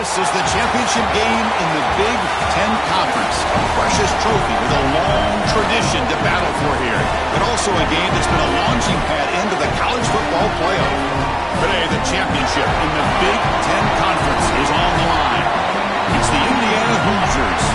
This is the championship game in the Big Ten Conference. A precious trophy with a long tradition to battle for here. But also a game that's been a launching pad into the college football playoff. Today, the championship in the Big Ten Conference is on the line. It's the Indiana Hoosiers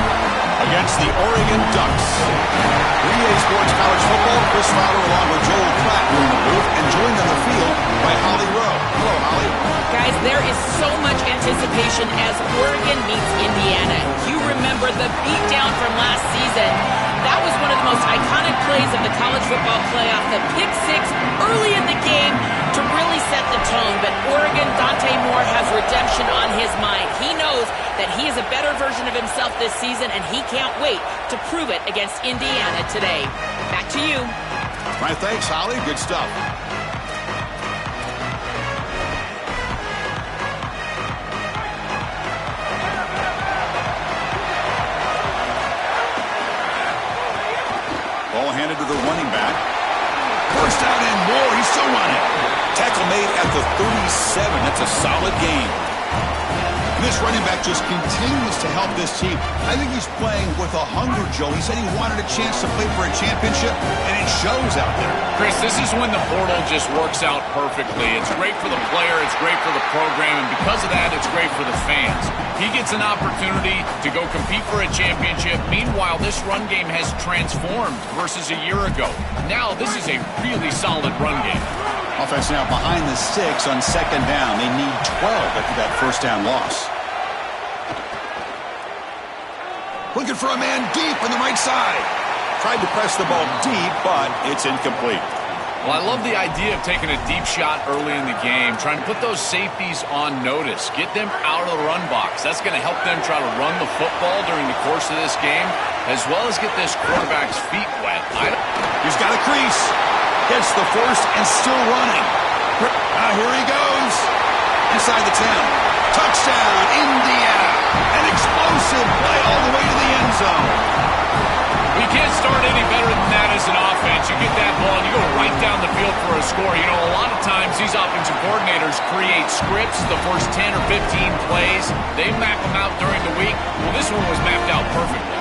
against the Oregon Ducks. For EA Sports College Football, Chris Fowler along with Joel Klatt in the booth and joined on the field by Holly Rowe. Hello, Holly. Guys, there is so much anticipation as Oregon meets Indiana. You remember the beatdown from last season. That was one of the most iconic plays of the college football playoff. The pick six early in the game to really set the tone. But Oregon, Dante Moore has redemption on his mind. He knows that he is a better version of himself this season, and he can't wait to prove it against Indiana today. Back to you. All right, thanks, Holly. Good stuff. Ball handed to the running back. First down and more. He's still running. Tackle made at the 37. That's a solid gain. And this running back just continues to help this team. I think he's playing with a hunger, Joe. He said he wanted a chance to play for a championship, and it shows out there. Chris, this is when the portal just works out perfectly. It's great for the player. It's great for the program. And because of that, it's great for the fans. He gets an opportunity to go compete for a championship. Meanwhile, this run game has transformed versus a year ago. Now, this is a really solid run game. Offense now behind the 6 on second down. They need 12 after that first down loss. Looking for a man deep on the right side. Tried to press the ball deep, but it's incomplete. Well, I love the idea of taking a deep shot early in the game, trying to put those safeties on notice, get them out of the run box. That's going to help them try to run the football during the course of this game, as well as get this quarterback's feet wet. He's got a crease. Gets the first and still running. Now here he goes. Inside the 10. Touchdown, Indiana. An explosive play all the way to the end zone. We can't start any better than that as an offense. You get that ball and you go right down the field for a score. You know, a lot of times these offensive coordinators create scripts, the first 10 or 15 plays. They map them out during the week. Well, this one was mapped out perfectly.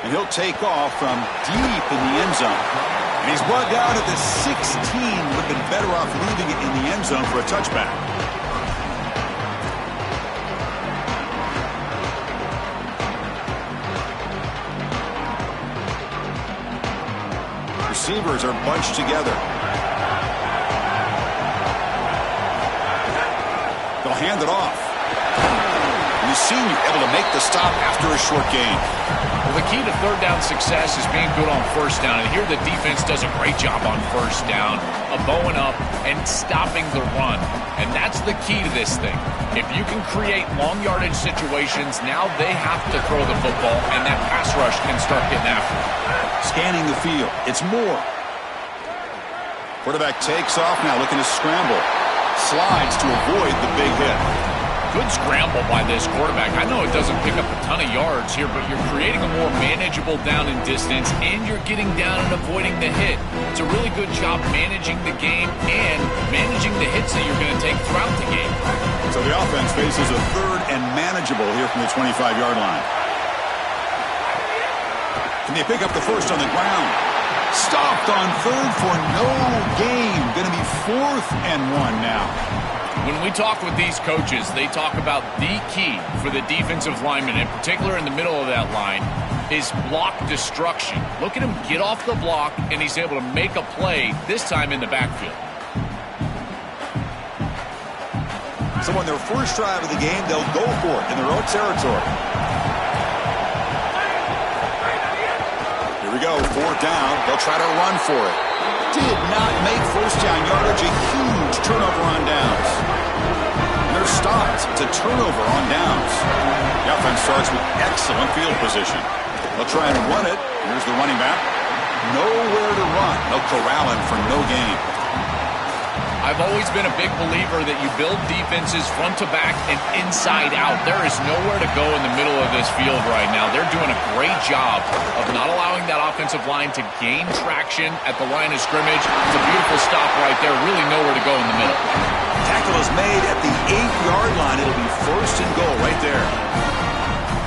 And he'll take off from deep in the end zone. And he's brought down at the 16. Would have been better off leaving it in the end zone for a touchback. Receivers are bunched together. They'll hand it off. And the senior able to make the stop after a short gain. Well, the key to third down success is being good on first down. And here the defense does a great job on first down of bowing up and stopping the run. And that's the key to this thing. If you can create long yardage situations, now they have to throw the football, and that pass rush can start getting after it. Scanning the field. It's Moore. Quarterback takes off now, looking to scramble. Slides to avoid the big hit. Good scramble by this quarterback. I know it doesn't pick up a ton of yards here, but you're creating a more manageable down and distance, and you're getting down and avoiding the hit. It's a really good job managing the game and managing the hits that you're going to take throughout the game. So the offense faces a third and manageable here from the 25-yard line. Can they pick up the first on the ground? Stopped on third for no gain. Going to be 4th and 1 now. When we talk with these coaches, they talk about the key for the defensive lineman, in particular in the middle of that line, is block destruction. Look at him get off the block, and he's able to make a play, this time in the backfield. So on their first drive of the game, they'll go for it in their own territory. Here we go, 4th down. They'll try to run for it. Did not make first down yardage, a huge turnover on downs. And they're stopped. It's a turnover on downs. The offense starts with excellent field position. They'll try and run it. Here's the running back. Nowhere to run. They'll corral him for no gain. I've always been a big believer that you build defenses front to back and inside out. There is nowhere to go in the middle of this field right now. They're doing a great job of not allowing that offensive line to gain traction at the line of scrimmage. It's a beautiful stop right there. Really nowhere to go in the middle. Tackle is made at the 8-yard line. It'll be first and goal right there.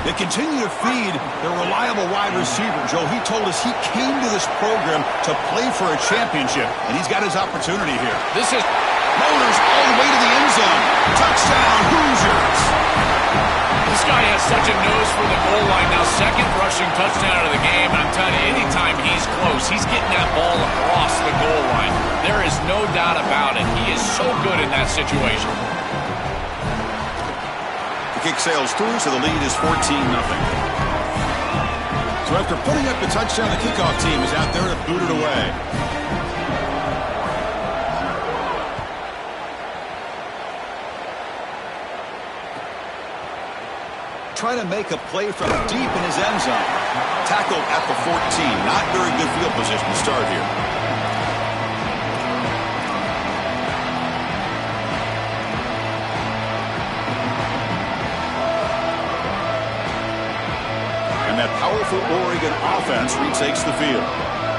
They continue to feed their reliable wide receiver. Joe, he told us he came to this program to play for a championship, and he's got his opportunity here. This is Motors all the way to the end zone. Touchdown, Hoosiers. This guy has such a nose for the goal line now. Second rushing touchdown of the game. And I'm telling you, anytime he's close, he's getting that ball across the goal line. There is no doubt about it. He is so good in that situation. The kick sails through, so the lead is 14-0. So after putting up the touchdown, the kickoff team is out there to boot it away. Trying to make a play from deep in his end zone. Tackled at the 14. Not very good field position to start here. And that powerful Oregon offense retakes the field.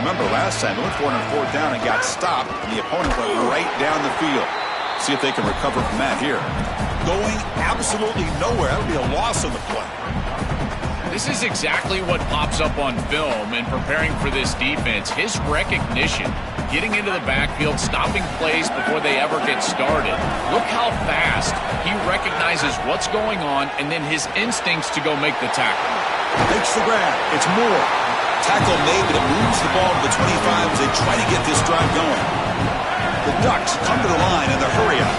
Remember last time they went for it on fourth down and got stopped, and the opponent went right down the field. See if they can recover from that here. Going absolutely nowhere. That would be a loss on the play. This is exactly what pops up on film in preparing for this defense. His recognition, getting into the backfield, stopping plays before they ever get started. Look how fast he recognizes what's going on and then his instincts to go make the tackle. Makes the grab. It's Moore. Tackle made, but it moves the ball to the 25 as they try to get this drive going. The Ducks come to the line in the hurry-up.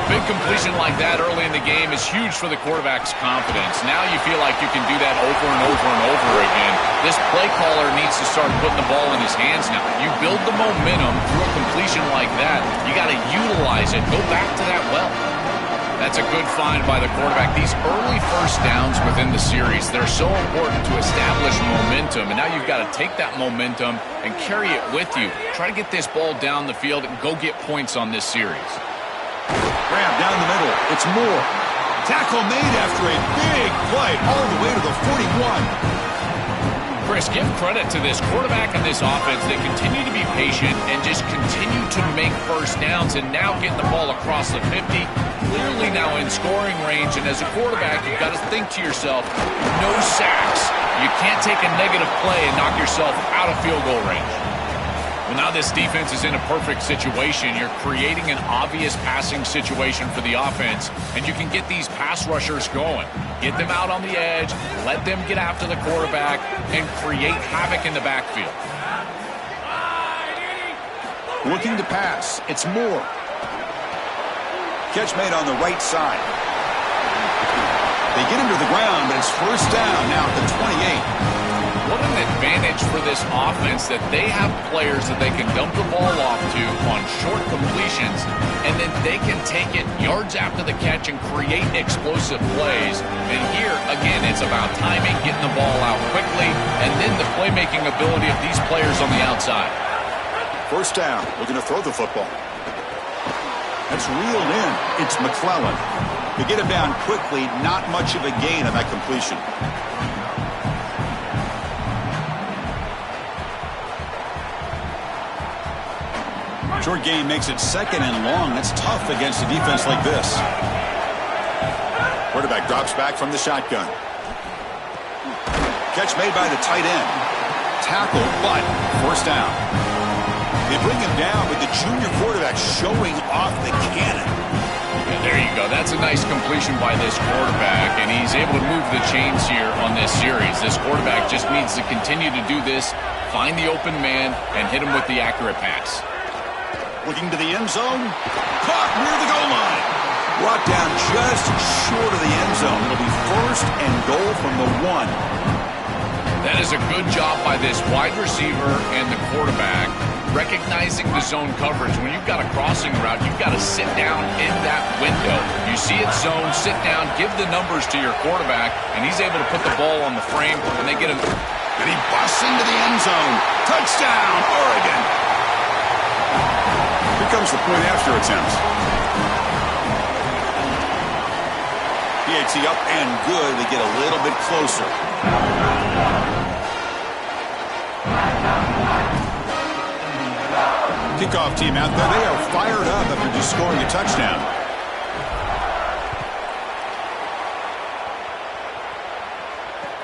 Big completion like that early in the game is huge for the quarterback's confidence. Now you feel like you can do that over and over and over again. This play caller needs to start putting the ball in his hands now. You build the momentum through a completion like that. You got to utilize it. Go back to that well. That's a good find by the quarterback. These early first downs within the series, they're so important to establish momentum. And now you've got to take that momentum and carry it with you. Try to get this ball down the field and go get points on this series. Grab down the middle. It's Moore. Tackle made after a big play all the way to the 41. Chris, give credit to this quarterback and this offense. They continue to be patient and just continue to make first downs, and now getting the ball across the 50, clearly now in scoring range. And as a quarterback, you've got to think to yourself, no sacks. You can't take a negative play and knock yourself out of field goal range. Well, now this defense is in a perfect situation. You're creating an obvious passing situation for the offense, and you can get these pass rushers going. Get them out on the edge, let them get after the quarterback, and create havoc in the backfield. Looking to pass. It's Moore. Catch made on the right side. They get him to the ground, but it's first down now at the 28. What an advantage for this offense that they have players that they can dump the ball off to on short completions, and then they can take it yards after the catch and create explosive plays. And here, again, it's about timing, getting the ball out quickly, and then the playmaking ability of these players on the outside. First down, looking to throw the football. That's reeled in. It's McClellan. They get him down quickly, not much of a gain on that completion. Short game makes it second and long. That's tough against a defense like this. Quarterback drops back from the shotgun. Catch made by the tight end. Tackle, but first down. They bring him down, but the junior quarterback showing off the cannon. And there you go. That's a nice completion by this quarterback, and he's able to move the chains here on this series. This quarterback just needs to continue to do this, find the open man, and hit him with the accurate pass. Looking to the end zone. Caught near the goal line. Brought down just short of the end zone. It'll be first and goal from the 1. That is a good job by this wide receiver and the quarterback, recognizing the zone coverage. When you've got a crossing route, you've got to sit down in that window. You see it zone, sit down, give the numbers to your quarterback, and he's able to put the ball on the frame, and they get him. And he busts into the end zone. Touchdown, Oregon. Here comes the point after attempt. PAT up and good. They get a little bit closer. Kickoff team out there. They are fired up after just scoring a touchdown.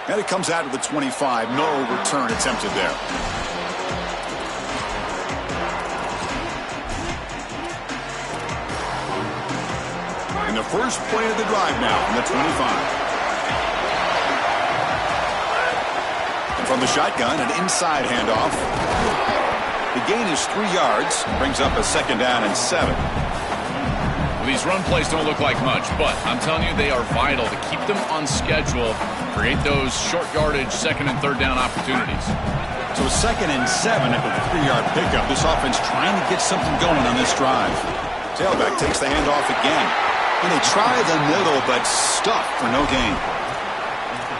And it comes out to the 25. No return attempted there. And the first play of the drive now from the 25. And from the shotgun, an inside handoff. The gain is 3 yards. Brings up a 2nd down and 7. Well, these run plays don't look like much, but I'm telling you they are vital to keep them on schedule, create those short yardage 2nd and 3rd down opportunities. So 2nd and 7 after the 3-yard pickup. This offense trying to get something going on this drive. Tailback takes the handoff again. And they try the middle, but stuffed for no gain.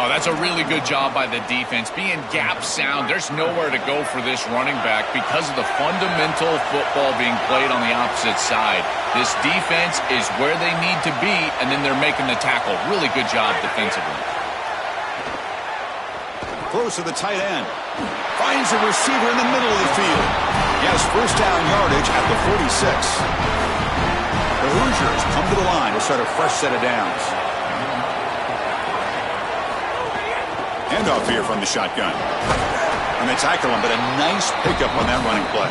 Oh, that's a really good job by the defense. Being gap sound, there's nowhere to go for this running back because of the fundamental football being played on the opposite side. This defense is where they need to be, and then they're making the tackle. Really good job defensively. Throws to the tight end. Finds a receiver in the middle of the field. He has first down yardage at the 46. The Hoosiers come to the line to start a fresh set of downs. Handoff here from the shotgun. And they tackle him, but a nice pickup on that running play.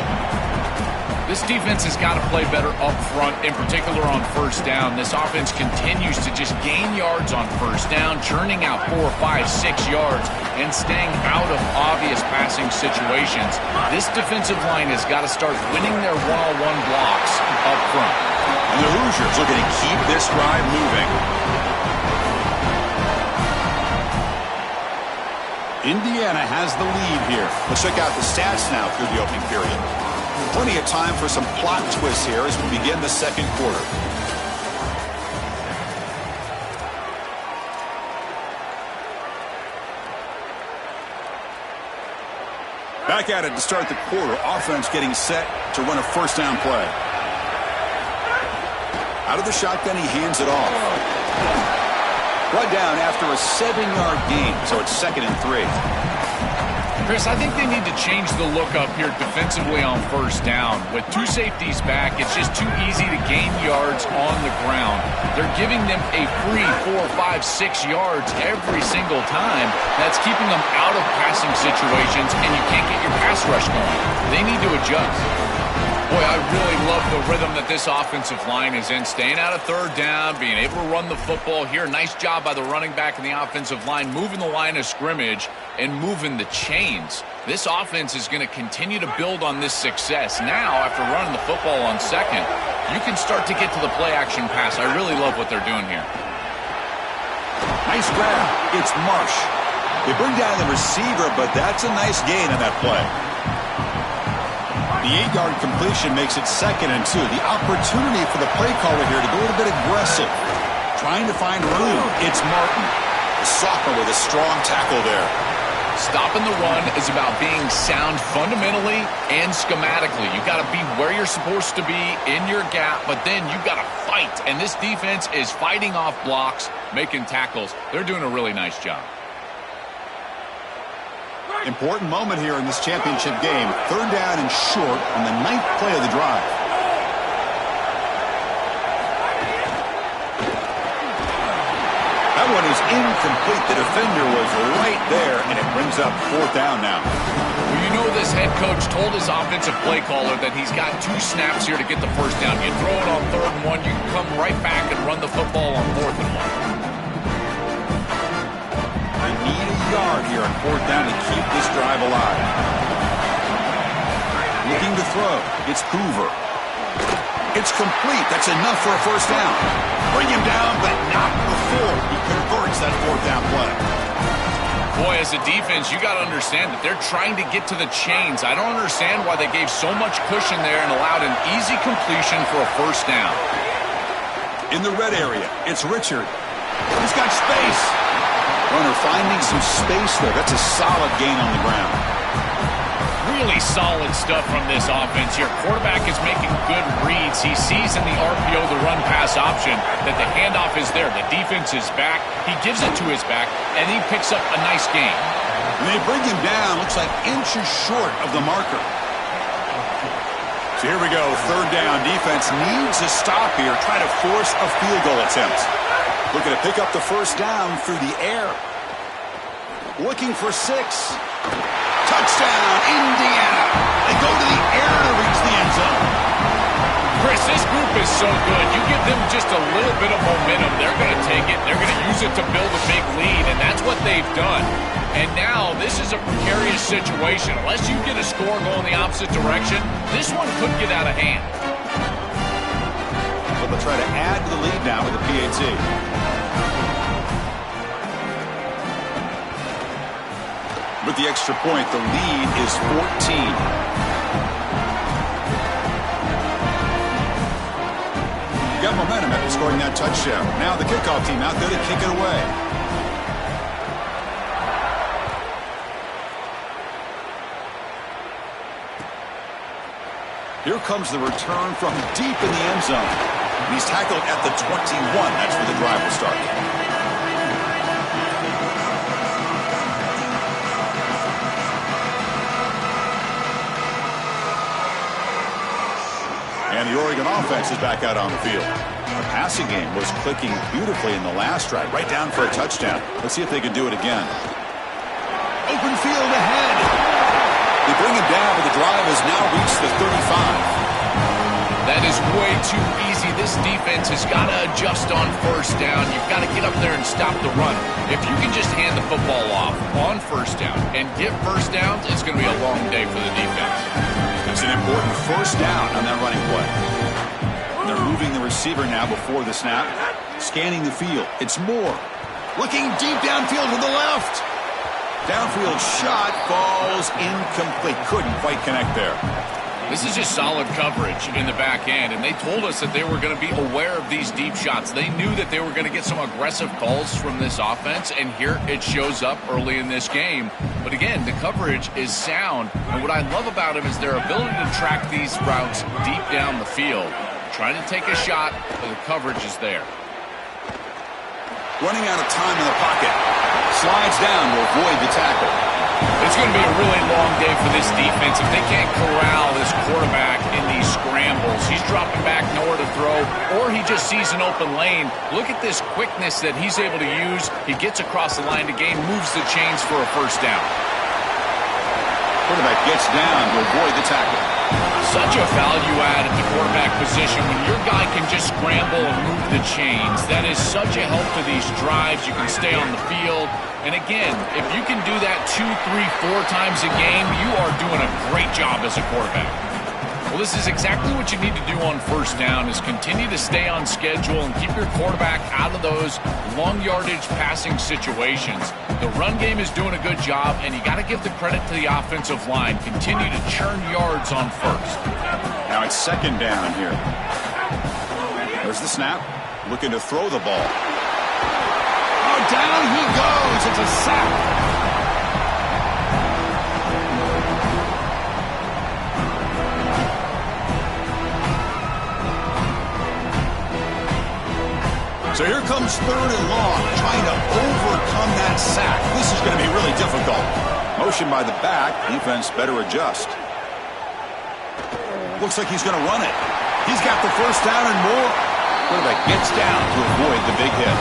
This defense has got to play better up front, in particular on first down. This offense continues to just gain yards on first down, churning out 4, 5, 6 yards, and staying out of obvious passing situations. This defensive line has got to start winning their one-on-one blocks up front. And the Hoosiers looking to keep this drive moving. Indiana has the lead here. Let's check out the stats now through the opening period. Plenty of time for some plot twists here as we begin the 2nd quarter. Back at it to start the quarter. Offense getting set to run a first down play. Out of the shotgun, he hands it off. Brought down after a 7-yard gain, so it's 2nd and 3. Chris, I think they need to change the look up here defensively on first down. With 2 safeties back, it's just too easy to gain yards on the ground. They're giving them a free 4, 5, 6 yards every single time. That's keeping them out of passing situations, and you can't get your pass rush going. They need to adjust. Boy, I really love the rhythm that this offensive line is in. Staying out of 3rd down, being able to run the football here. Nice job by the running back and the offensive line, moving the line of scrimmage and moving the chains. This offense is going to continue to build on this success. Now, after running the football on 2nd, you can start to get to the play-action pass. I really love what they're doing here. Nice grab. It's Marsh. They bring down the receiver, but that's a nice gain on that play. The 8-yard completion makes it 2nd and 2. The opportunity for the play caller here to go a little bit aggressive. Trying to find room. It's Martin. The sophomore with a strong tackle there. Stopping the run is about being sound fundamentally and schematically. You got to be where you're supposed to be in your gap, but then you got to fight. And this defense is fighting off blocks, making tackles. They're doing a really nice job. Important moment here in this championship game. 3rd down and short on the 9th play of the drive. That one is incomplete. The defender was right there, and it brings up 4th down now. Well, you know this head coach told his offensive play caller that he's got 2 snaps here to get the first down. You throw it on 3rd and 1, you can come right back and run the football on 4th and 1. They need a yard here on 4th down to keep this drive alive. Looking to throw. It's Hoover. It's complete. That's enough for a first down. Bring him down, but not before he converts that 4th down play. Boy, as a defense, you got to understand that they're trying to get to the chains. I don't understand why they gave so much cushion there and allowed an easy completion for a first down. In the red area, it's Richard. He's got space. Runner finding some space there. That's a solid gain on the ground. Really solid stuff from this offense here. Quarterback is making good reads. He sees in the RPO, the run-pass option, that the handoff is there. The defense is back. He gives it to his back, and he picks up a nice gain. And they bring him down, looks like inches short of the marker. So here we go, third down. Defense needs a stop here, try to force a field goal attempt. Looking to pick up the first down through the air. Looking for 6. Touchdown, Indiana. They go to the air to reach the end zone. Chris, this group is so good. You give them just a little bit of momentum, they're going to take it. They're going to use it to build a big lead, and that's what they've done. And now this is a precarious situation. Unless you get a score going the opposite direction, this one could get out of hand. Well, they'll try to add to the lead now with the PAT. With the extra point, the lead is 14. Got momentum after scoring that touchdown. Now the kickoff team out there to kick it away. Here comes the return from deep in the end zone. And he's tackled at the 21. That's where the drive will start. And the Oregon offense is back out on the field. The passing game was clicking beautifully in the last drive, right down for a touchdown. Let's see if they can do it again. Open field ahead. They bring him down, but the drive has now reached the 35. That is way too easy. This defense has got to adjust on first down. You've got to get up there and stop the run. If you can just hand the football off on first down and get first downs, it's going to be a long day for the defense. It's an important first down on that running play. They're moving the receiver now before the snap. Scanning the field. It's Moore. Looking deep downfield to the left. Downfield shot falls incomplete. Couldn't quite connect there. This is just solid coverage in the back end, and they told us that they were going to be aware of these deep shots. They knew that they were going to get some aggressive calls from this offense, and here it shows up early in this game. But again, the coverage is sound, and what I love about them is their ability to track these routes deep down the field. Trying to take a shot, but the coverage is there. Running out of time in the pocket. Slides down to avoid the tackle. It's going to be a really long day for this defense if they can't corral this quarterback in these scrambles. He's dropping back, nowhere to throw, or he just sees an open lane. Look at this quickness that he's able to use. He gets across the line to gain, moves the chains for a first down. Quarterback gets down to avoid the tackle. Such a value add at the quarterback position when your guy can just scramble and move the chains. That is such a help to these drives. You can stay on the field. And again, if you can do that 2, 3, 4 times a game, you are doing a great job as a quarterback. Well, this is exactly what you need to do on first down is continue to stay on schedule and keep your quarterback out of those long yardage passing situations. The run game is doing a good job, and you got to give the credit to the offensive line. Continue to churn yards on first. Now it's second down here. There's the snap. Looking to throw the ball. Oh, down he goes. It's a sack. So here comes third and long, trying to overcome that sack. This is going to be really difficult. Motion by the back. Defense better adjust. Looks like he's going to run it. He's got the first down and more. Quarterback gets down to avoid the big hit.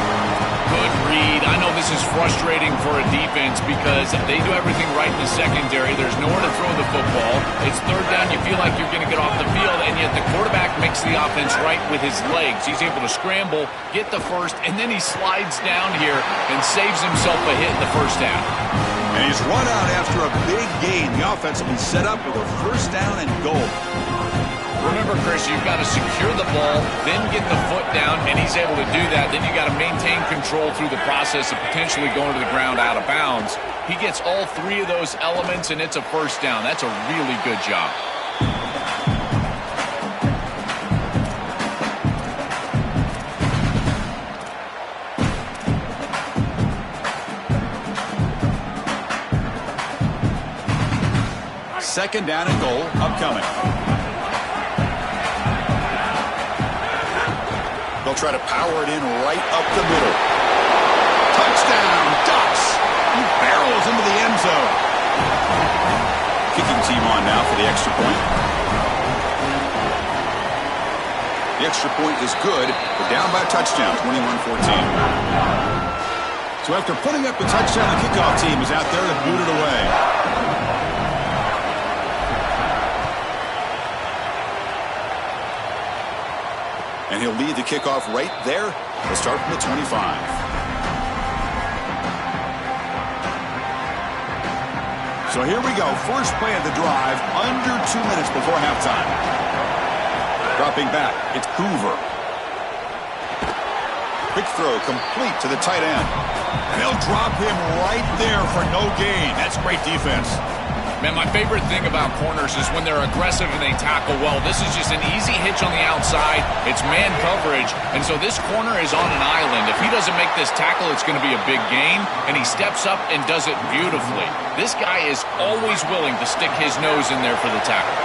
Good read. I know this is frustrating for a defense because they do everything right in the secondary. There's nowhere to throw the football. It's third down. You feel like you're going to get off the field, and yet the quarterback makes the offense right with his legs. He's able to scramble, get the first, and then he slides down here and saves himself a hit in the first down. And he's run out after a big gain. The offense will be set up with a first down and goal. Remember, Chris, you've got to secure the ball, then get the foot down, and he's able to do that. Then you've got to maintain control through the process of potentially going to the ground out of bounds. He gets all three of those elements, and it's a first down. That's a really good job. second down and goal upcoming. They'll try to power it in right up the middle. Touchdown, Ducks! He barrels into the end zone. Kicking team on now for the extra point. The extra point is good. They're down by a touchdown, 21-14. So after putting up the touchdown, the kickoff team is out there to boot it away. And he'll lead the kickoff right there. They'll start from the 25. So here we go. First play of the drive, under 2 minutes before halftime. Dropping back, it's Hoover. Quick throw, complete to the tight end. And they'll drop him right there for no gain. That's great defense. Man, my favorite thing about corners is when they're aggressive and they tackle well. This is just an easy hitch on the outside. It's man coverage, and so this corner is on an island. If he doesn't make this tackle, it's going to be a big gain, and he steps up and does it beautifully. This guy is always willing to stick his nose in there for the tackle.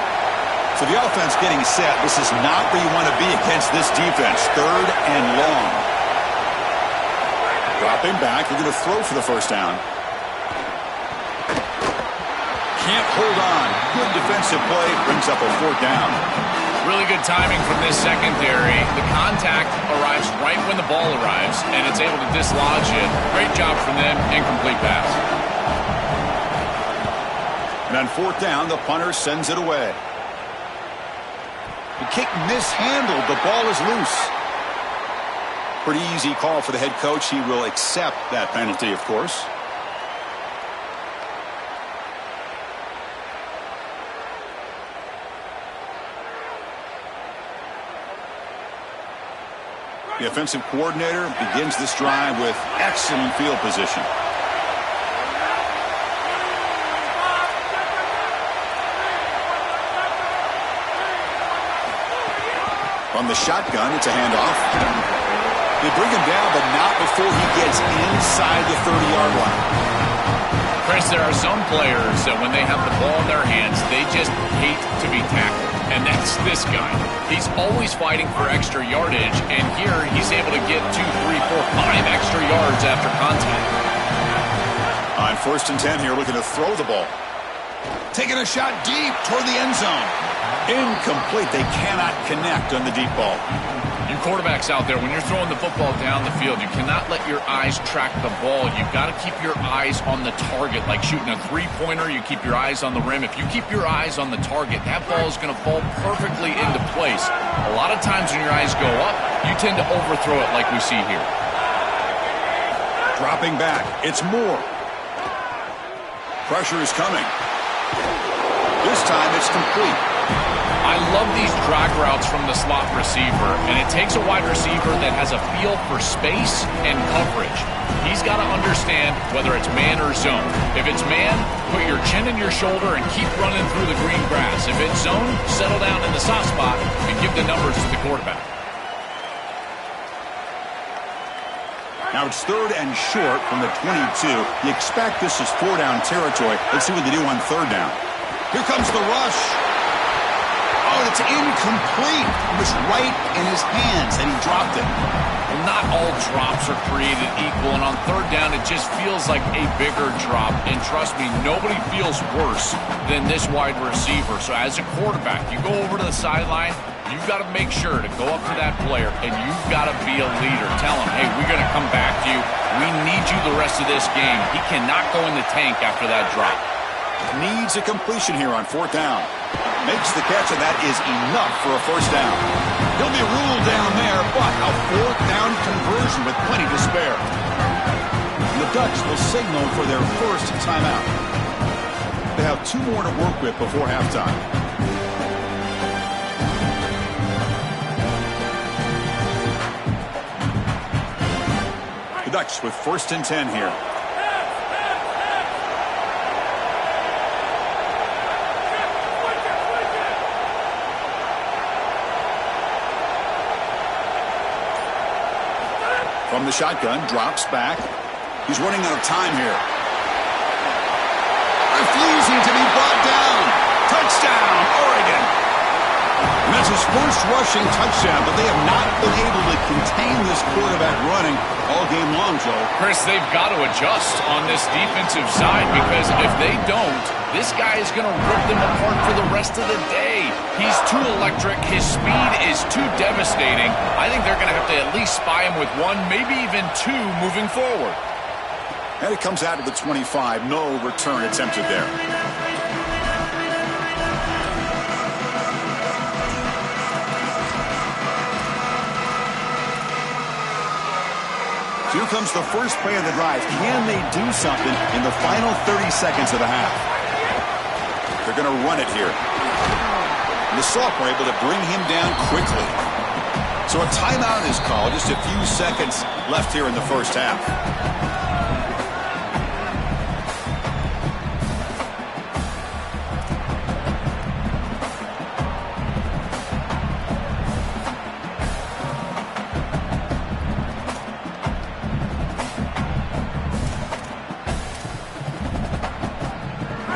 So the offense getting set. This is not where you want to be against this defense. Third and long. Dropping back. They're going to throw for the first down. Can't hold on. Good defensive play. Brings up a fourth down. Really good timing from this secondary. The contact arrives right when the ball arrives, and it's able to dislodge it. Great job from them. Incomplete pass. And on fourth down, the punter sends it away. The kick mishandled. The ball is loose. Pretty easy call for the head coach. He will accept that penalty, of course. The offensive coordinator begins this drive with excellent field position. From the shotgun, it's a handoff. They bring him down, but not before he gets inside the 30-yard line. Chris, there are some players that when they have the ball in their hands, they just hate to be tackled. And that's this guy. He's always fighting for extra yardage, and here he's able to get 2, 3, 4, 5 extra yards after contact. On first and 10 here, looking to throw the ball. Taking a shot deep toward the end zone. Incomplete. They cannot connect on the deep ball. You quarterbacks out there, when you're throwing the football down the field, you cannot let your eyes track the ball. You've got to keep your eyes on the target. Like shooting a three-pointer, you keep your eyes on the rim. If you keep your eyes on the target, that ball is going to fall perfectly into place. A lot of times when your eyes go up, you tend to overthrow it like we see here. Dropping back. It's Moore. Pressure is coming. This time it's complete. I love these drag routes from the slot receiver, and it takes a wide receiver that has a feel for space and coverage. He's got to understand whether it's man or zone. If it's man, put your chin in your shoulder and keep running through the green grass. If it's zone, settle down in the soft spot and give the numbers to the quarterback. Now it's third and short from the 22. You expect this is four-down territory. Let's see what they do on third down. Here comes the rush. Oh, it's incomplete. It was right in his hands, and he dropped it. Well, not all drops are created equal, and on third down, it just feels like a bigger drop. And trust me, nobody feels worse than this wide receiver. So as a quarterback, you go over to the sideline, you've got to make sure to go up to that player, and you've got to be a leader. Tell him, hey, we're going to come back to you. We need you the rest of this game. He cannot go in the tank after that drop. Needs a completion here on fourth down. Makes the catch, and that is enough for a first down. He'll be ruled down there, but a fourth down conversion with plenty to spare. And the Ducks will signal for their first timeout. They have 2 more to work with before halftime. The Ducks with first and 10 here. From the shotgun, drops back. He's running out of time here. Refusing to be brought down. Touchdown, Oregon. And that's his first rushing touchdown, but they have not been able to contain this quarterback running all game long, Joel. Chris, they've got to adjust on this defensive side because if they don't, this guy is going to rip them apart for the rest of the day. He's too electric. His speed is too devastating. I think they're going to have to at least spy him with one, maybe even two moving forward. And it comes out of the 25. No return attempted there. Here comes the first play of the drive. Can they do something in the final 30 seconds of the half? They're going to run it here. And the sophomore able to bring him down quickly. So a timeout is called. Just a few seconds left here in the first half.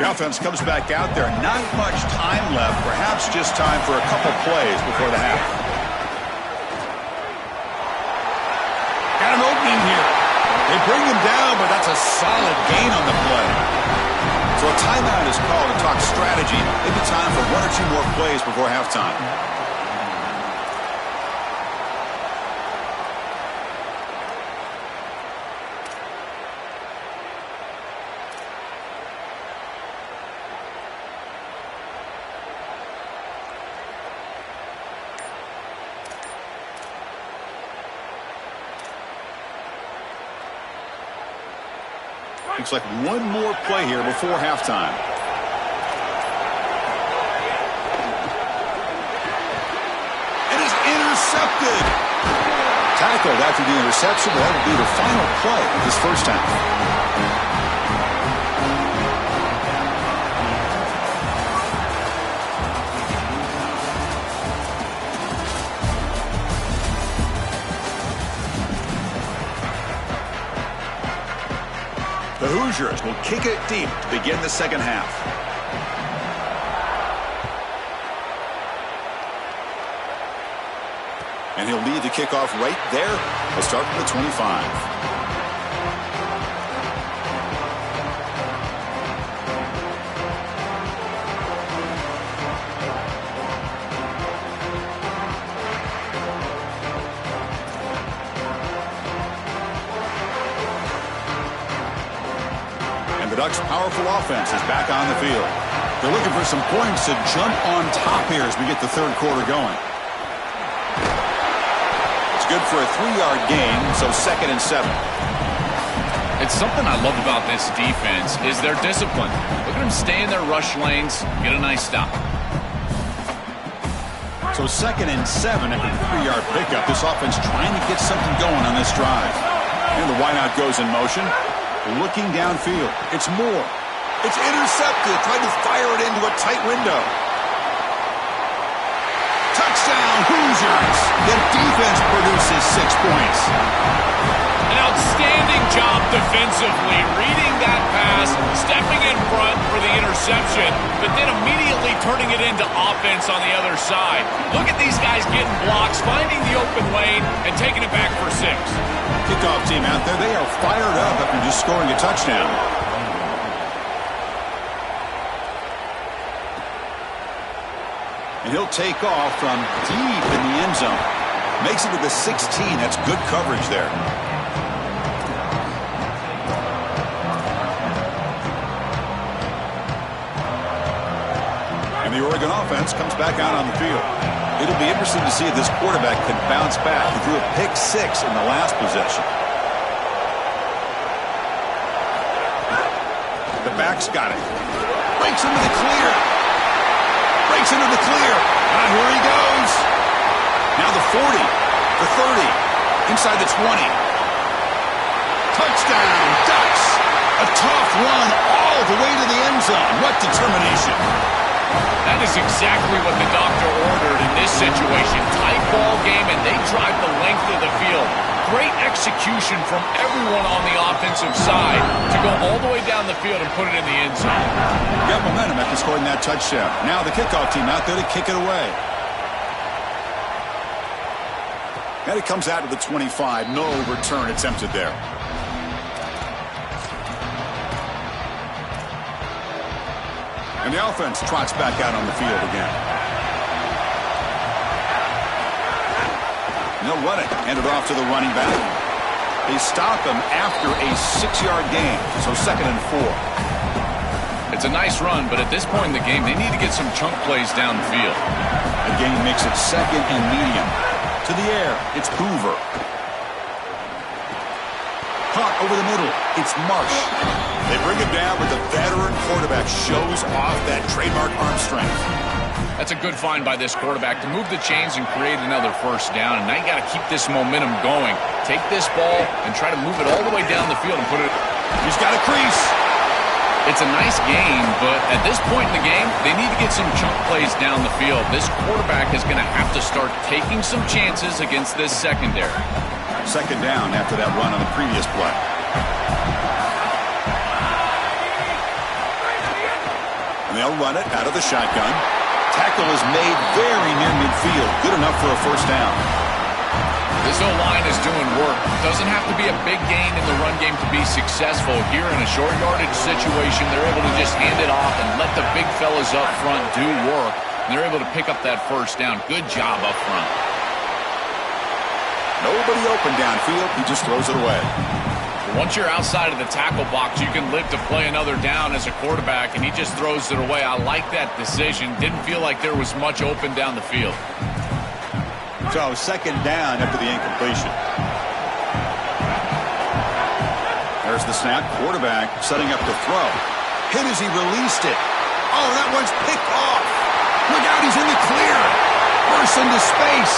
The offense comes back out there. Not much time left. Perhaps just time for a couple plays before the half. Got an opening here. They bring him down, but that's a solid gain on the play. So a timeout is called to talk strategy. Maybe time for one or two more plays before halftime. Looks like one more play here before halftime. And it's intercepted. Tackled after the interception, but that will be the final play of this first half. The Hoosiers will kick it deep to begin the second half. And he'll lead the kickoff right there. He'll start from the 25. The Ducks' powerful offense is back on the field. They're looking for some points to jump on top here as we get the third quarter going. It's good for a 3-yard gain, so 2nd and 7. It's something I love about this defense is their discipline. Look at them stay in their rush lanes, get a nice stop. So 2nd and 7 after the 3-yard pickup. This offense trying to get something going on this drive. And the wideout goes in motion. Looking downfield. It's Moore. It's intercepted. Trying to fire it into a tight window. Touchdown, Hoosiers. The defense produces 6 points. An outstanding job defensively, reading that pass, stepping in front for the interception, but then immediately turning it into offense on the other side. Look at these guys getting blocks, finding the open lane, and taking it back for 6. Kickoff team out there, they are fired up after just scoring a touchdown. And he'll take off from deep in the end zone. Makes it to the 16. That's good coverage there. And the Oregon offense comes back out on the field. It'll be interesting to see if this quarterback can bounce back. He threw a pick 6 in the last possession. The back's got it. Breaks into the clear. Breaks into the clear. Ah, here he goes. Now the 40, the 30, inside the 20. Touchdown, Ducks. A tough run all the way to the end zone. What determination. That is exactly what the doctor ordered in this situation. Tight ball game, and they drive the length of the field. Great execution. execution from everyone on the offensive side to go all the way down the field and put it in the end zone. Got momentum after scoring that touchdown. Now the kickoff team out there to kick it away. And it comes out to the 25. No return attempted there. And the offense trots back out on the field again. And they'll run it. Hand it off to the running back. They stop him after a 6-yard gain. So 2nd and 4. It's a nice run, but at this point in the game, they need to get some chunk plays down the field. The gain makes it 2nd and medium. To the air, it's Hoover. Caught over the middle, it's Marsh. They bring him down, but the veteran quarterback shows off that trademark arm strength. That's a good find by this quarterback to move the chains and create another first down. And now you got to keep this momentum going. Take this ball and try to move it all the way down the field and put it. He's got a crease. It's a nice game, but at this point in the game, they need to get some chunk plays down the field. This quarterback is going to have to start taking some chances against this secondary. 2nd down after that run on the previous play. And they'll run it out of the shotgun. Tackle is made very near midfield. Good enough for a first down. This O-line is doing work. Doesn't have to be a big gain in the run game to be successful. Here in a short yardage situation, they're able to just hand it off and let the big fellas up front do work. And they're able to pick up that first down. Good job up front. Nobody open downfield. He just throws it away. Once you're outside of the tackle box, you can live to play another down as a quarterback, and he just throws it away. I like that decision. Didn't feel like there was much open down the field. So 2nd down after the incompletion. There's the snap. Quarterback setting up to throw. Hit as he released it. Oh, that one's picked off. Look out, he's in the clear. Bursts into space.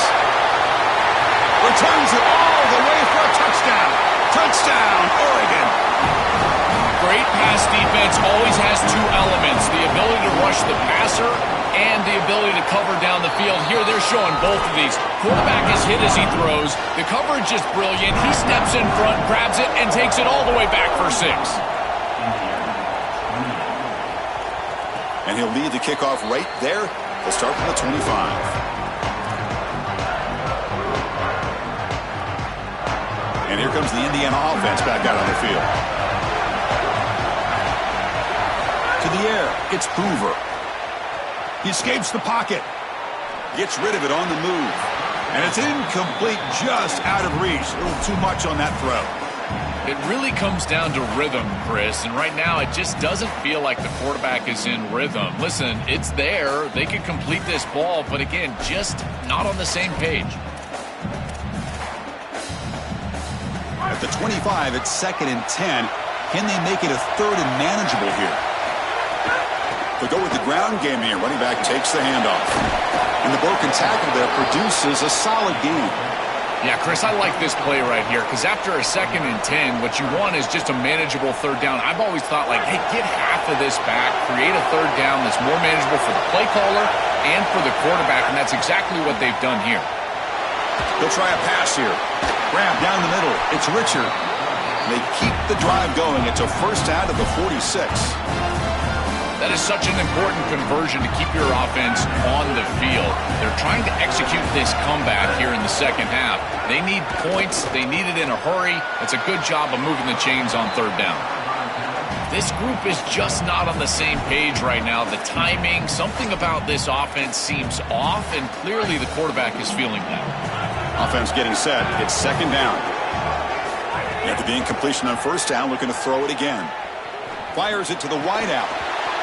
Returns it all the way for a touchdown. Touchdown, Oregon. Great pass defense always has two elements, the ability to rush the passer and the ability to cover down the field. Here they're showing both of these. Quarterback is hit as he throws. The coverage is brilliant. He steps in front, grabs it, and takes it all the way back for 6. And he'll lead the kickoff right there. He'll start from the 25. And here comes the Indiana offense back out on the field. To the air, it's Hoover. He escapes the pocket. Gets rid of it on the move. And it's incomplete, just out of reach. A little too much on that throw. It really comes down to rhythm, Chris. And right now, it just doesn't feel like the quarterback is in rhythm. Listen, it's there. They could complete this ball, but again, just not on the same page. At the 25, it's 2nd and 10. Can they make it a 3rd and manageable here? They'll go with the ground game here. Running back takes the handoff. And the broken tackle there produces a solid gain. Yeah, Chris, I like this play right here because after a 2nd and 10, what you want is just a manageable 3rd down. I've always thought, like, hey, get half of this back, create a 3rd down that's more manageable for the play caller and for the quarterback, and that's exactly what they've done here. They'll try a pass here. Grab down the middle. It's Richard. They keep the drive going. It's a first down to the 46. That is such an important conversion to keep your offense on the field. They're trying to execute this comeback here in the second half. They need points. They need it in a hurry. It's a good job of moving the chains on 3rd down. This group is just not on the same page right now. The timing, something about this offense seems off, and clearly the quarterback is feeling that. Offense getting set. It's 2nd down. After the incompletion on 1st down, looking to throw it again. Fires it to the wideout.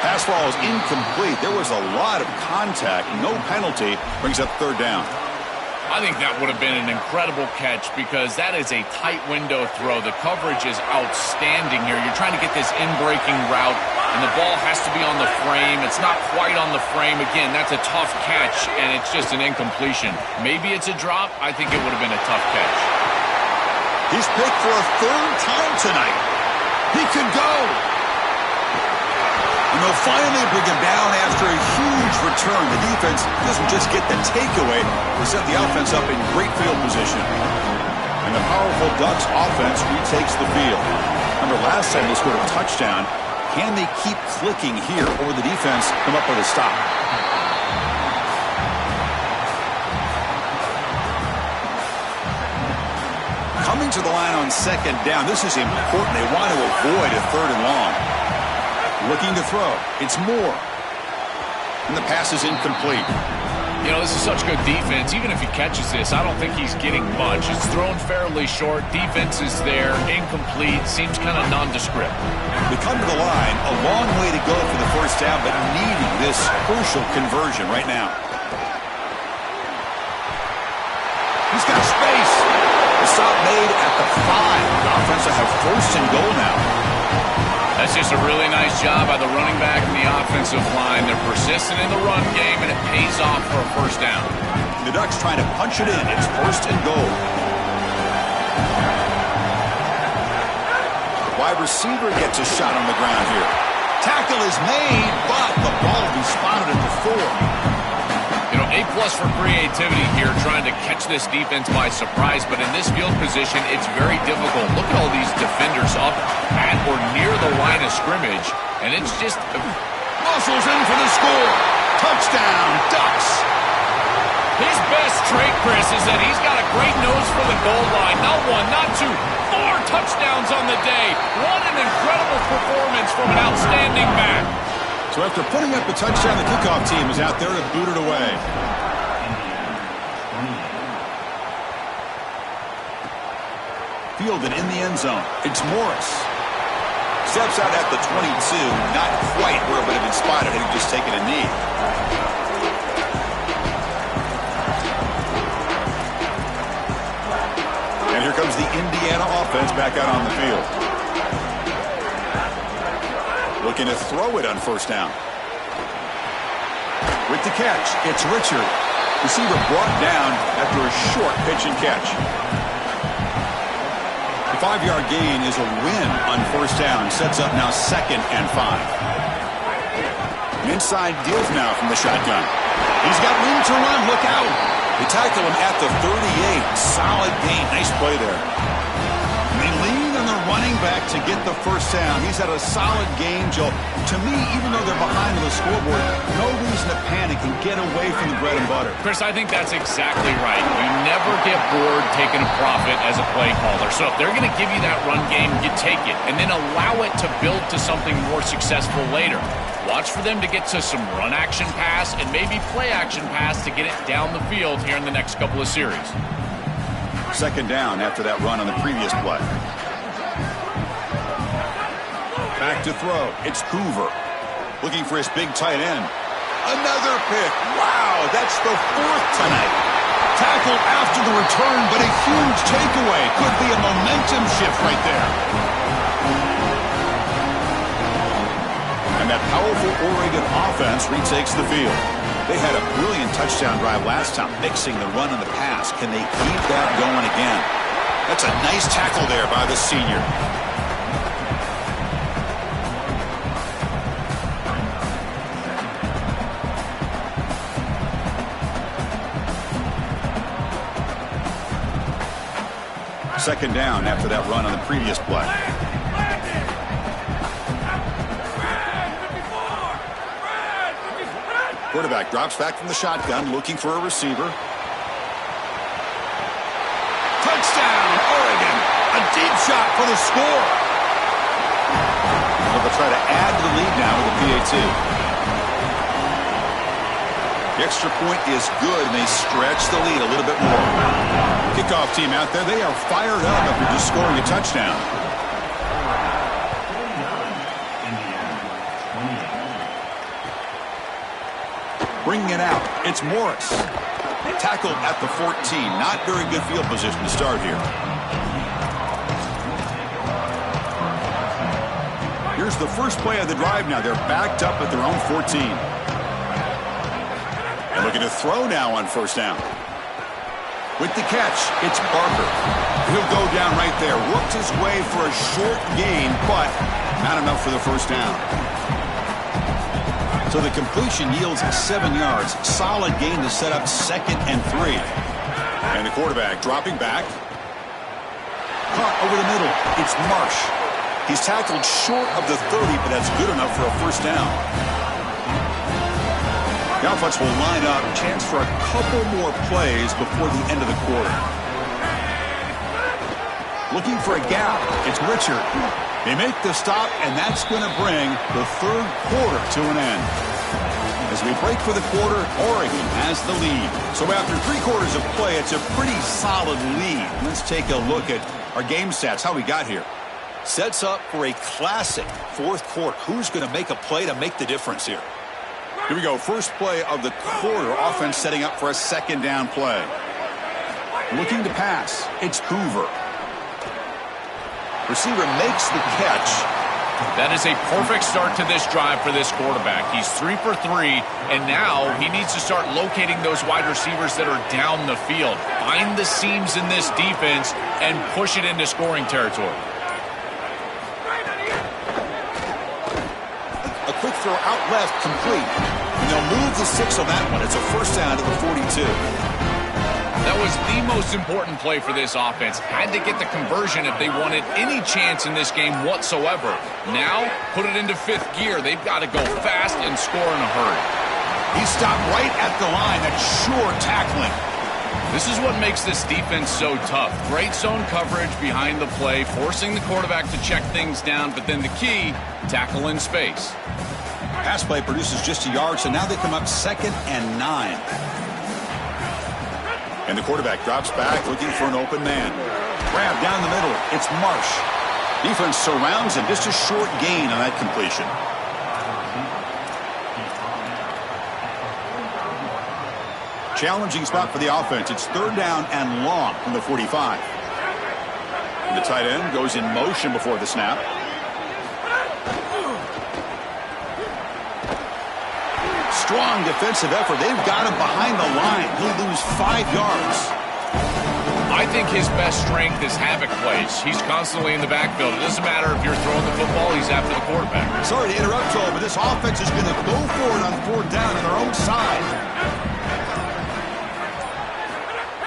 Pass ball is incomplete. There was a lot of contact. No penalty. Brings up 3rd down. I think that would have been an incredible catch because that is a tight window throw. The coverage is outstanding here. You're trying to get this in-breaking route, and the ball has to be on the frame. It's not quite on the frame. Again, that's a tough catch, and it's just an incompletion. Maybe it's a drop. I think it would have been a tough catch. He's picked for a 3rd time tonight. He could go. And they'll finally bring him down after a huge return. The defense doesn't just get the takeaway. They set the offense up in great field position. And the power powerful Ducks offense retakes the field. Remember, last time they scored a touchdown. Can they keep clicking here, or will the defense come up with a stop? Coming to the line on second down. This is important. They want to avoid a third and long. Looking to throw. It's Moore. And the pass is incomplete. You know, this is such good defense. Even if he catches this, I don't think he's getting much. It's thrown fairly short. Defense is there. Incomplete. Seems kind of nondescript. We come to the line. A long way to go for the first down, but needing this crucial conversion right now. He's got space. The stop made at the 5. The offense will have first and goal now. That's just a really nice job by the running back and the offensive line. They're persistent in the run game, and it pays off for a first down. The Ducks trying to punch it in. It's first and goal. The wide receiver gets a shot on the ground here. Tackle is made, but the ball will be spotted at the 4. You know, A+ for creativity here, trying to catch this defense by surprise, but in this field position, it's very difficult. Look at all these defenders up at or near the line of scrimmage, and it's just... Muscles in for the score. Touchdown, Ducks. His best trait, Chris, is that he's got a great nose for the goal line. Not 1, not 2, 4 touchdowns on the day. What an incredible performance from an outstanding back. So after putting up the touchdown, the kickoff team is out there to boot it away. Fielded in the end zone. It's Morris. Steps out at the 22. Not quite where it would have been spotted had he just taken a knee. And here comes the Indiana offense back out on the field. Looking to throw it on first down. With the catch, it's Richard. Receiver brought down after a short pitch and catch. The 5-yard gain is a win on first down. Sets up now second and 5. An inside give now from the shotgun. He's got room to run. Look out. They tackle him at the 38. Solid gain. Nice play there. They lean on the running back to get the first down. He's had a solid game, Joe. To me, even though they're behind on the scoreboard, no reason to panic and get away from the bread and butter. Chris, I think that's exactly right. You never get bored taking a profit as a play caller. So if they're going to give you that run game, you take it, and then allow it to build to something more successful later. Watch for them to get to some run action pass and maybe play action pass to get it down the field here in the next couple of series. Second down after that run on the previous play. Back to throw. It's Hoover. Looking for his big tight end. Another pick. Wow, that's the 4th tonight. Tackled after the return, but a huge takeaway. Could be a momentum shift right there. And that powerful Oregon offense retakes the field. They had a brilliant touchdown drive last time, mixing the run and the pass. Can they keep that going again? That's a nice tackle there by the senior. Second down after that run on the previous play. Quarterback drops back from the shotgun, looking for a receiver. Touchdown, Oregon! A deep shot for the score. They'll try to add to the lead now with the PAT. The extra point is good, and they stretch the lead a little bit more. Kickoff team out there, they are fired up after just scoring a touchdown. Bringing it out, it's Morris. Tackled at the 14. Not very good field position to start here. Here's the first play of the drive now. They're backed up at their own 14. And looking to throw now on first down. With the catch, it's Barker. He'll go down right there. Worked his way for a short gain, but not enough for the first down. So the completion yields 7 yards. Solid gain to set up second and 3. And the quarterback dropping back. over the middle. It's Marsh. He's tackled short of the 30, but that's good enough for a first down. The offense will line up. Chance for a couple more plays before the end of the quarter. Looking for a gap. It's Richard. They make the stop, and that's going to bring the third quarter to an end. As we break for the quarter, Oregon has the lead. So after 3 quarters of play, it's a pretty solid lead. Let's take a look at our game stats, how we got here. Sets up for a classic fourth quarter. Who's going to make a play to make the difference here? Here we go. First play of the quarter. Offense setting up for a second down play. Looking to pass. It's Hoover. Receiver makes the catch. That is a perfect start to this drive for this quarterback. He's 3 for 3, and now he needs to start locating those wide receivers that are down the field. Find the seams in this defense and push it into scoring territory. A quick throw out left, complete. And they'll move the 6 on that one. It's a first down to the 42. That was the most important play for this offense. Had to get the conversion if they wanted any chance in this game whatsoever. Now, put it into 5th gear. They've got to go fast and score in a hurry. He stopped right at the line. That's sure tackling. This is what makes this defense so tough. Great zone coverage behind the play, forcing the quarterback to check things down, but then the key, tackle in space. Pass play produces just a yard, so now they come up 2nd and 9. And the quarterback drops back, looking for an open man. Grab down the middle. It's Marsh. Defense surrounds him. Just a short gain on that completion. Challenging spot for the offense. It's 3rd down and long from the 45. And the tight end goes in motion before the snap. Strong defensive effort. They've got him behind the line. He'll lose 5 yards. I think his best strength is havoc plays. He's constantly in the backfield. It doesn't matter if you're throwing the football, he's after the quarterback. Sorry to interrupt, Joel, but this offense is going to go for it on 4th down on their own side.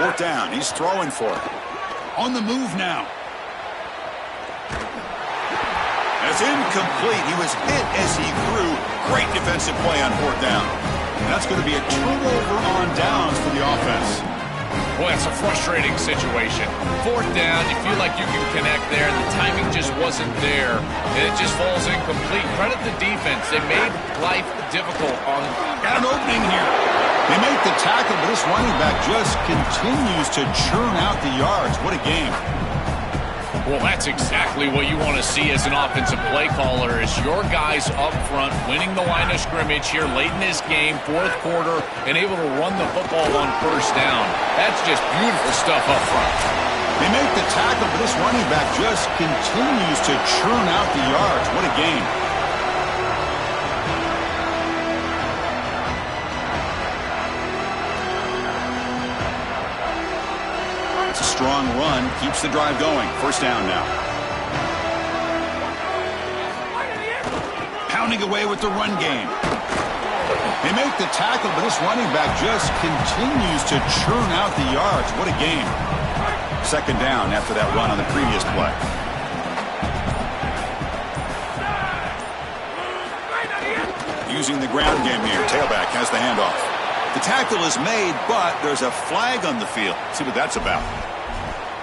4th down. He's throwing for it. On the move now. It's incomplete. He was hit as he threw. Great defensive play on 4th down. And that's going to be a turnover on downs for the offense. Boy, that's a frustrating situation. 4th down, you feel like you can connect there, and the timing just wasn't there, and it just falls incomplete. Credit the defense. They made life difficult on them. Got an opening here. They make the tackle, but this running back just continues to churn out the yards. What a game. Well, that's exactly what you want to see as an offensive play caller, is your guys up front winning the line of scrimmage here late in this game, 4th quarter, and able to run the football on 1st down. That's just beautiful stuff up front. They make the tackle, but this running back just continues to churn out the yards. What a game. Strong run keeps the drive going. 1st down now. Pounding away with the run game. They make the tackle, but this running back just continues to churn out the yards. What a game. 2nd down after that run on the previous play. Using the ground game here. Tailback has the handoff. The tackle is made, but there's a flag on the field. Let's see what that's about.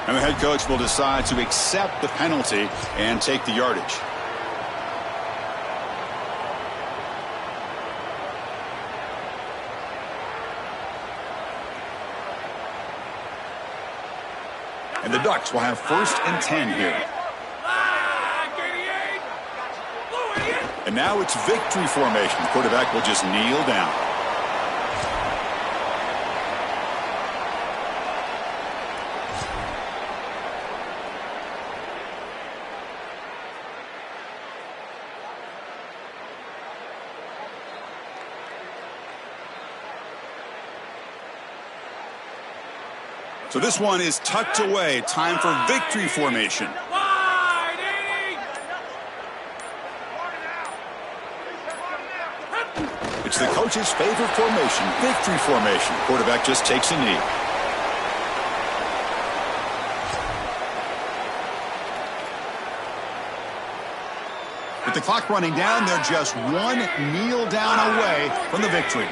And the head coach will decide to accept the penalty and take the yardage. And the Ducks will have 1st and 10 here. And now it's victory formation. The quarterback will just kneel down. So this one is tucked away. Time for victory formation. It's the coach's favorite formation, victory formation. Quarterback just takes a knee. With the clock running down, they're just one kneel down away from the victory.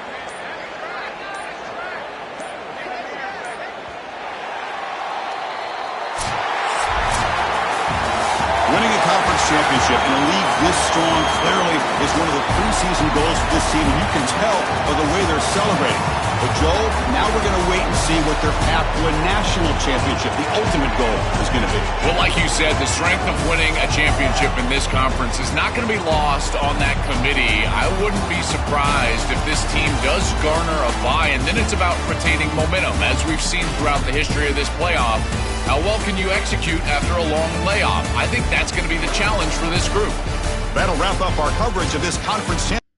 Winning a conference championship in a league this strong clearly is one of the preseason goals for this team, and you can tell by the way they're celebrating. But, Joel, now we're going to wait and see what their path to a national championship, the ultimate goal, is going to be. Well, like you said, the strength of winning a championship in this conference is not going to be lost on that committee. I wouldn't be surprised if this team does garner a bye, and then it's about retaining momentum, as we've seen throughout the history of this playoff. How well can you execute after a long layoff? I think that's going to be the challenge for this group. That'll wrap up our coverage of this conference championship.